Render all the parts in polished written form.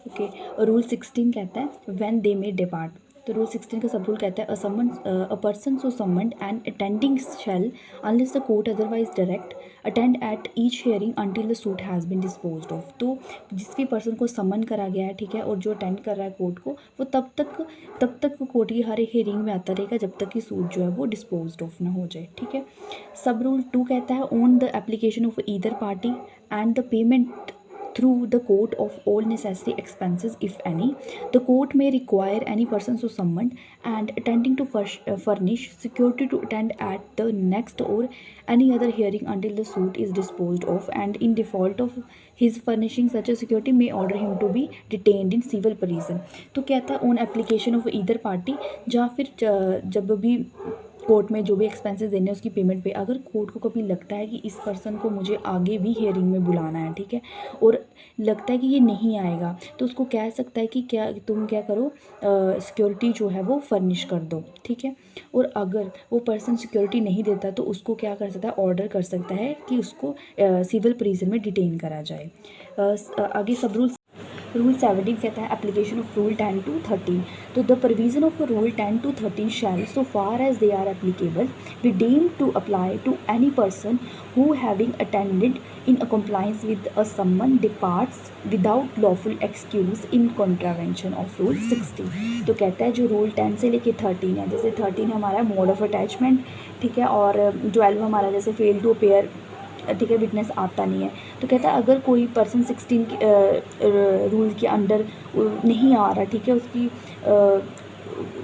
Okay. Rule 16 कहता है when they may depart. तो रूल 16 का सब रूल कहता है a person so summoned and attending shall unless the court otherwise direct attend at each hearing until the suit has been disposed of. तो जिस भी person को समन करा गया है, ठीक है, और जो अटेंड कर रहा है कोर्ट को, वो तब तक कोर्ट की हर एक हियरिंग में आता रहेगा जब तक कि सूट जो है वो डिस्पोज्ड ऑफ ना हो जाए, ठीक है। सब रूल 2 कहता है on the application of either party and the payment through the court of all necessary expenses if any, the court may require any person so summoned and attending to furnish security to attend at the next or any other hearing until the suit is disposed of, and in default of his furnishing such a security may order him to be detained in civil prison। तो कहता है on application of either party, या फिर जब भी court में जो भी एक्सपेंसेस देने उसकी पेमेंट पे, अगर कोर्ट को कभी लगता है कि इस पर्सन को मुझे आगे भी हियरिंग में बुलाना है, ठीक है, और लगता है कि ये नहीं आएगा, तो उसको कह सकता है कि तुम क्या करो, सिक्योरिटी जो है वो फर्निश कर दो, ठीक है। और अगर वो पर्सन सिक्योरिटी नहीं देता तो उसको क्या कर सकता है, ऑर्डर कर सकता है कि उसको सिविल प्रिजन में डिटेन करा जाए। आगे सब रूल 17 कहता है एप्लीकेशन ऑफ रूल 10 to 13। तो the provision of rule 10 to 13 shall so far as they are applicable be deemed to apply to any person who having attended in a compliance with a summon departs without lawful excuse in contravention of rule 16। तो कहता है जो rule 10 से लेके 13 है, जैसे 13 हमारा mode of attachment, ठीक है, और 12 हमारा जैसे फेल टू अपेयर, ठीक है, विटनेस आता नहीं है, तो कहता है अगर कोई पर्सन 16 रूल के अंडर नहीं आ रहा, ठीक है, उसकी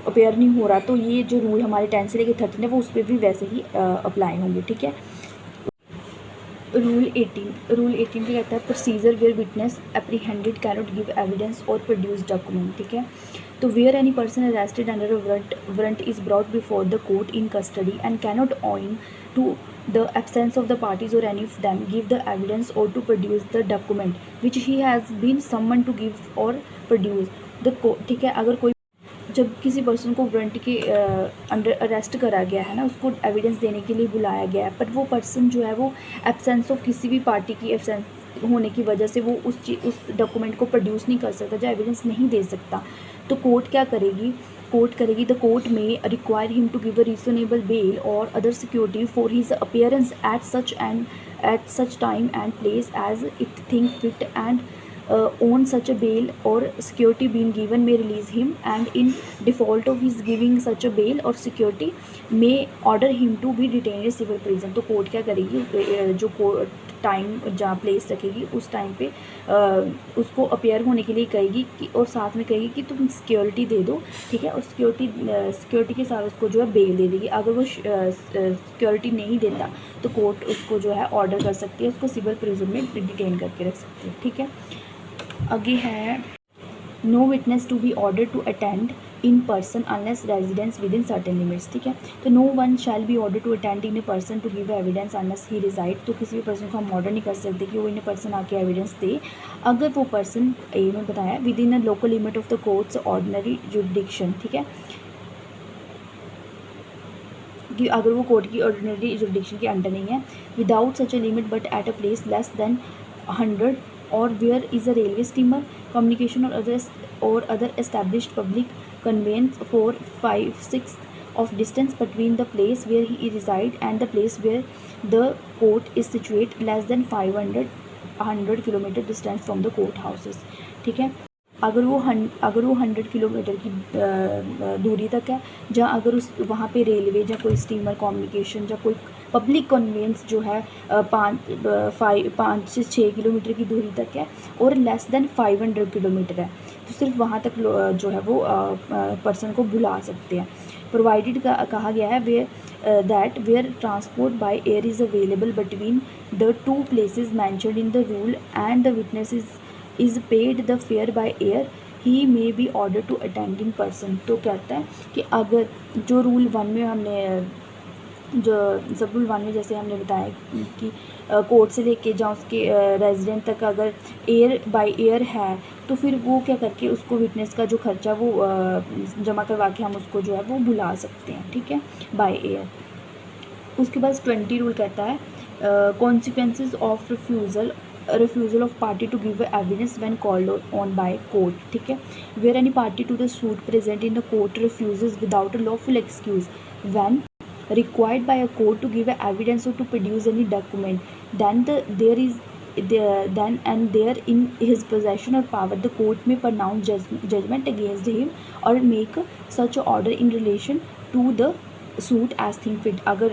अपेयर नहीं हो रहा, तो ये जो रूल हमारे 10 से लेके 13 है वो उस पर भी वैसे ही अप्लाई होंगे, ठीक है। रूल 18 भी कहता है procedure where witness apprehended cannot give evidence और प्रोड्यूस डॉक्यूमेंट, ठीक है। तो where any person arrested under a warrant is brought before the court in custody and cannot owing to the absence of the parties or any of them give the evidence or to produce the document which he has been summoned to give or produce the court, ठीक है। अगर कोई जब किसी person को warrant के under arrest करा गया है ना, उसको एविडेंस देने के लिए बुलाया गया है, पर वो पर्सन जो है वो एब्सेंस ऑफ किसी भी पार्टी की एब्सेंस होने की वजह से वो उस डॉक्यूमेंट को प्रोड्यूस नहीं कर सकता, जो एविडेंस नहीं दे सकता, तो कोर्ट क्या करेगी, the court may require him to give a reasonable bail or other security for his appearance at such time and place as it think fit and on such a bail or security being given may release him, and in default of his giving such a bail or security may order him to be detained in civil prison। तो court क्या करेगी, जो time जहाँ place रखेगी उस time पे उसको appear होने के लिए कहेगी कि, और साथ में कहेगी कि तुम सिक्योरिटी दे दो, ठीक है, और सिक्योरिटी के साथ उसको जो है बेल दे देगी। अगर वो सिक्योरिटी नहीं देता तो कोर्ट उसको जो है ऑर्डर कर सकती है, उसको सिविल प्रिजन में डिटेन करके रख सकती है, ठीक है। आगे है no witness to be order to attend in person unless residence within certain limits, ठीक है। तो no one shall be order to attend in a person to give evidence unless he reside. तो किसी भी person को हम order नहीं कर सकते कि वो इन पर्सन आके एविडेंस दे, अगर वो पर्सन ए में बताया with in a local limit of the courts ordinary jurisdiction, ठीक है, कि अगर वो कोर्ट की ऑर्डिनरी जुरिडिक्शन के अंडर नहीं है, without such a limit but at a place less than 100 or where is a railway steamer communication or other established public conveyance for 5/6 of distance between the place where he reside and the place where the court is situated less than 100 kilometre distance from the court houses, ठीक है। अगर वो 100 kilometre की दूरी तक है, जहाँ अगर वहाँ पे रेलवे या कोई स्टीमर कम्युनिकेशन या कोई पब्लिक कन्वेंस जो है 5 से 6 किलोमीटर की दूरी तक है और लेस देन 500 किलोमीटर है, तो सिर्फ वहाँ तक जो है वो पर्सन को बुला सकते हैं। प्रोवाइडेड कहा गया है where transport by air is available between the 2 places mentioned in the rule and the witness is paid the fare by air he may be order to attend in person. तो कहता है कि अगर जो rule 1 में हमने सब rule 1 में जैसे हमने बताया कि कोर्ट से लेके जहाँ उसके रेजिडेंट तक अगर बाय एयर है, तो फिर वो क्या करके उसको विटनेस का जो खर्चा वो जमा करवा के हम उसको जो है वो बुला सकते हैं, ठीक है, बाय एयर। उसके बाद 20 रूल कहता है consequences of refusal refusal of party to give evidence when called on by court. ठीक है, where any party to the suit present in the court refuses without a lawful excuse when required by a court to give evidence or to produce any document, then there in his possession or power the court may pronounce judgment against him or make such order in relation to the suit as think fit. अगर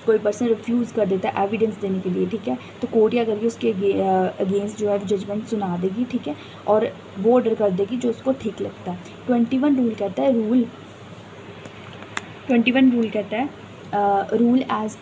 कोई person refuse कर देता है evidence देने के लिए, ठीक है, तो कोर्ट या करके उसके अगेंस्ट जो है जजमेंट सुना देगी, ठीक है, और वो ऑर्डर कर देगी जो उसको ठीक लगता है। 21 रूल कहता है rule as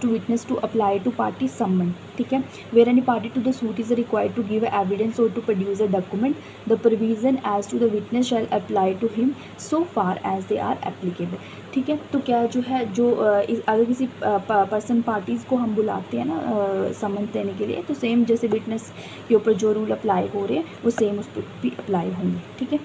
to witness to apply to party summon, ठीक है, where any party to the suit is required to give evidence और to produce a document the provision as to the witness shall apply to him so far as they are applicable. ठीक है, तो क्या जो है अगर किसी person parties को हम बुलाते हैं ना समन देने के लिए, तो सेम जैसे विटनेस के ऊपर जो रूल अप्लाई हो रहे हैं वो सेम उस पर भी अप्लाई होंगे। ठीक है।